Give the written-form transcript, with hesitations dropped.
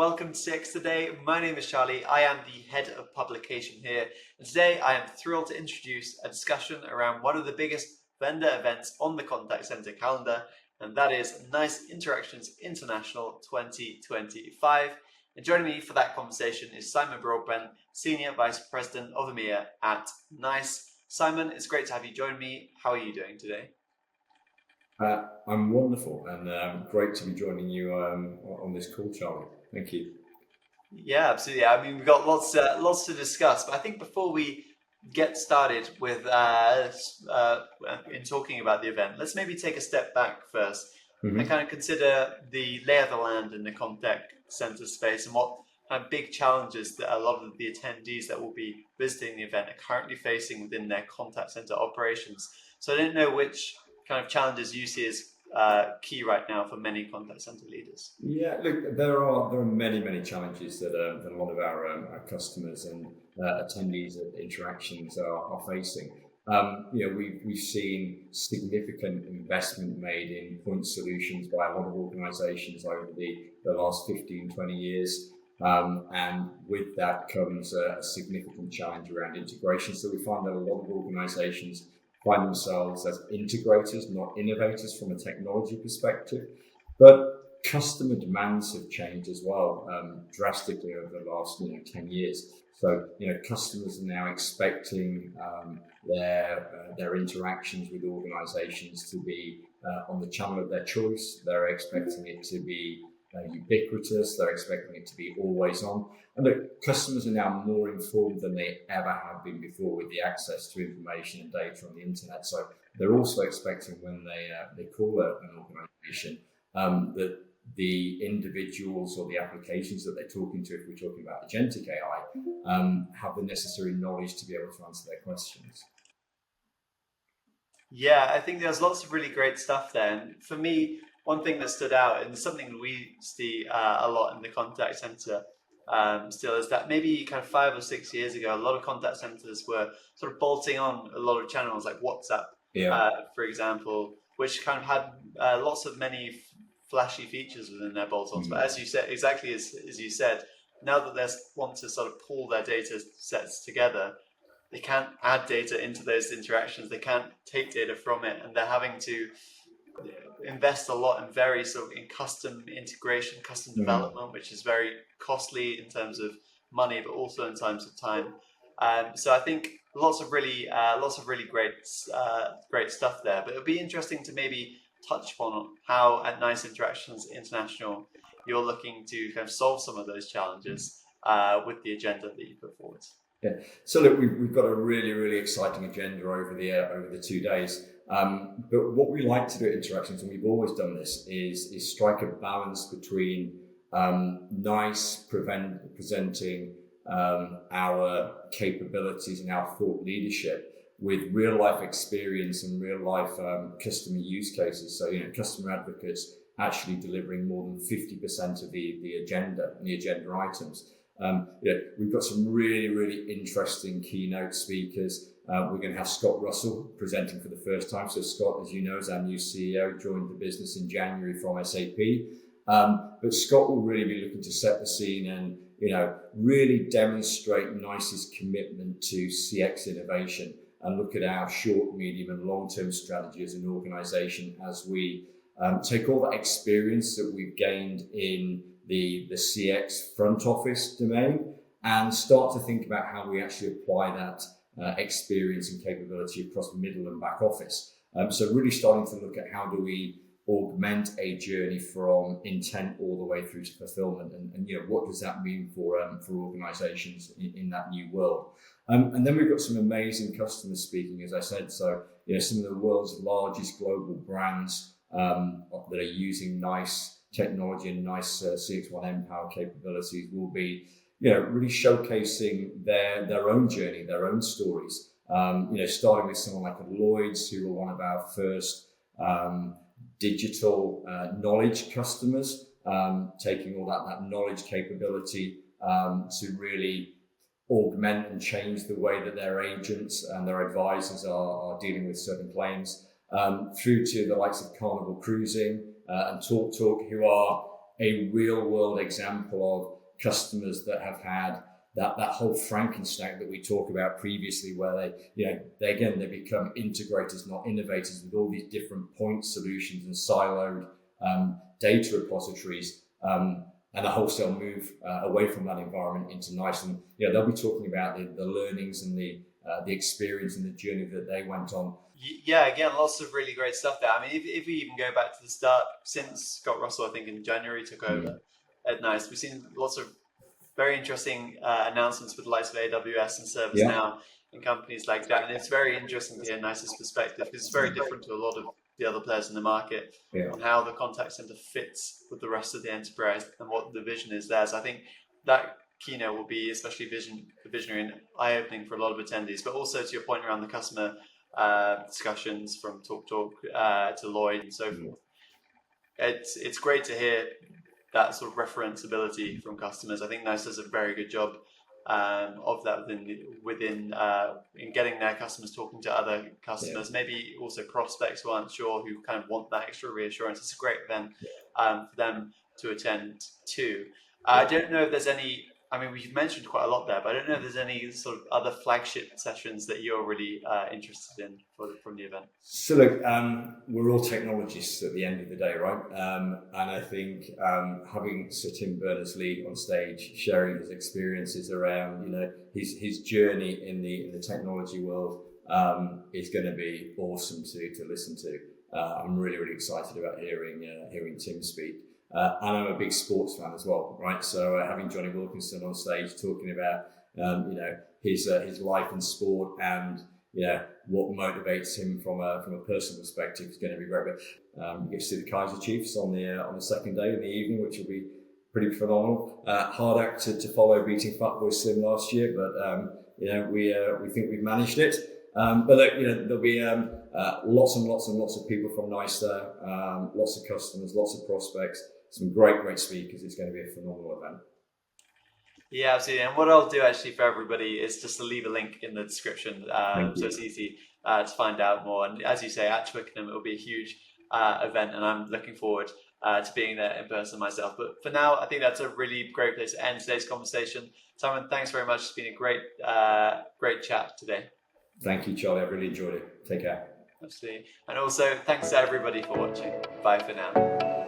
welcome to CX Today. My name is Charlie. I am the head of publication here. And today I am thrilled to introduce a discussion around one of the biggest vendor events on the contact center calendar, and that is NiCE Interactions International 2025. And joining me for that conversation is Simon Broadbent, Senior Vice President of EMEA at NiCE. Simon, it's great to have you join me. How are you doing today? I'm wonderful, and great to be joining you on this call, Charlie. Thank you. Yeah, absolutely. I mean, we've got lots to discuss, but I think before we get started with in talking about the event, let's maybe take a step back first and kind of consider the lay of the land in the contact center space and what kind of big challenges that a lot of the attendees that will be visiting the event are currently facing within their contact center operations. So I don't know which kind of challenges you see as key right now for many contact center leaders. Yeah, look, there are many challenges that a lot of our customers and attendees at interactions are facing. We've seen significant investment made in point solutions by a lot of organizations over the last 15-20 years. And with that comes a significant challenge around integration. So we find that a lot of organizations find themselves as integrators, not innovators from a technology perspective. But customer demands have changed as well drastically over the last 10 years. So customers are now expecting their interactions with organizations to be on the channel of their choice. They're expecting it to be ubiquitous. They're expecting it to be always on. And look, customers are now more informed than they ever have been before with the access to information and data on the internet. So they're also expecting when they call an organization that the individuals or the applications that they're talking to, if we're talking about agentic AI, have the necessary knowledge to be able to answer their questions. Yeah, I think there's lots of really great stuff there. And for me, one thing that stood out, and something we see a lot in the contact center still, is that maybe kind of 5 or 6 years ago, a lot of contact centers were sort of bolting on a lot of channels like WhatsApp, for example, which kind of had lots of many flashy features within their bolt-ons. But as you said, exactly as you said, now that they want to sort of pull their data sets together, they can't add data into those interactions. They can't take data from it, and they're having to invest a lot in custom integration, custom development, which is very costly in terms of money, but also in terms of time. So I think lots of really great stuff there. But it'll be interesting to maybe touch upon how at NiCE Interactions International you're looking to kind of solve some of those challenges with the agenda that you put forward. Yeah. So look, we've got a really exciting agenda over the 2 days. But what we like to do at Interactions, and we've always done this, is strike a balance between NiCE presenting our capabilities and our thought leadership with real life experience and real life customer use cases. So customer advocates actually delivering more than 50% of the agenda and the agenda items. We've got some really interesting keynote speakers. We're going to have Scott Russell presenting for the first time. So Scott, as you know, is our new CEO, joined the business in January from SAP. But Scott will really be looking to set the scene and really demonstrate NiCE's commitment to CX innovation and look at our short, medium and long-term strategy as an organization as we take all that experience that we've gained in the CX front office domain and start to think about how we actually apply that experience and capability across middle and back office. So really starting to look at how do we augment a journey from intent all the way through to fulfillment, and what does that mean for organizations in that new world. And then we've got some amazing customers speaking, as I said. So some of the world's largest global brands that are using NiCE technology and NiCE CX1 Mpower capabilities will be really showcasing their own journey, their own stories. Starting with someone like Lloyd's, who were one of our first digital knowledge customers, taking all that knowledge capability to really augment and change the way that their agents and their advisors are dealing with certain claims, through to the likes of Carnival Cruising and TalkTalk, who are a real world example of customers that have had that whole Frankenstein that we talked about previously, where they become integrators, not innovators, with all these different point solutions and siloed data repositories, and a wholesale move away from that environment into NiCE. And they'll be talking about the learnings and the experience and the journey that they went on. Yeah, again, lots of really great stuff there. I mean, if we even go back to the start, since Scott Russell, I think in January, took over at NiCE, we've seen lots of very interesting announcements with the likes of AWS and ServiceNow and companies like that. And it's very interesting to hear NiCE's perspective, because it's very different to a lot of the other players in the market on how the contact center fits with the rest of the enterprise and what the vision is there. So I think that keynote will be especially visionary and eye-opening for a lot of attendees, but also to your point around the customer discussions from Talk to Lloyd and so forth. It's great to hear that sort of referenceability from customers. I think NiCE does a very good job of that within in getting their customers talking to other customers, maybe also prospects who aren't sure, who kind of want that extra reassurance. It's a great event for them to attend to. I don't know if there's any, I mean, we've mentioned quite a lot there, but I don't know if there's any sort of other flagship sessions that you're really interested in from the event. So look, we're all technologists at the end of the day, right? And I think having Sir Tim Berners-Lee on stage, sharing his experiences around, his journey in the technology world is going to be awesome to listen to. I'm really, really excited about hearing Tim speak. And I'm a big sports fan as well, right? So having Johnny Wilkinson on stage talking about, his life in sport and, what motivates him from a personal perspective is going to be great. But you get to see the Kaiser Chiefs on the second day in the evening, which will be pretty phenomenal. Hard act to follow, beating Fatboy Slim last year, but we think we've managed it. But look, there'll be lots and lots and lots of people from NiCE there, lots of customers, lots of prospects. Some great speakers. It's going to be a phenomenal event. Yeah, absolutely. And what I'll do actually for everybody is just to leave a link in the description, so it's easy to find out more. And as you say, at Twickenham, it will be a huge event, and I'm looking forward to being there in person myself. But for now, I think that's a really great place to end today's conversation. Simon, thanks very much. It's been a great chat today. Thank you, Charlie. I really enjoyed it. Take care. Absolutely. And also, thanks to everybody for watching. Bye for now.